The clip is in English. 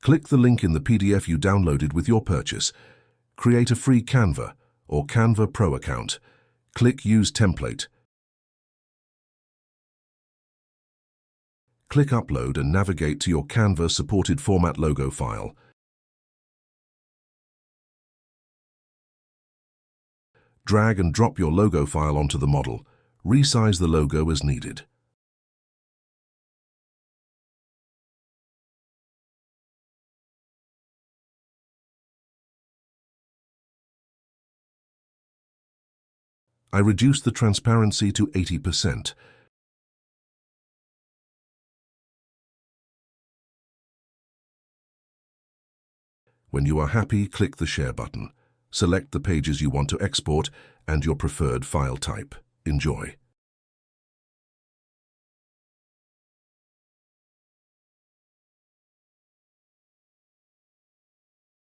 Click the link in the PDF you downloaded with your purchase. Create a free Canva or Canva Pro account. Click Use Template. Click Upload and navigate to your Canva supported format logo file. Drag and drop your logo file onto the model. Resize the logo as needed. I reduced the transparency to 80%. When you are happy, click the Share button. Select the pages you want to export and your preferred file type. Enjoy.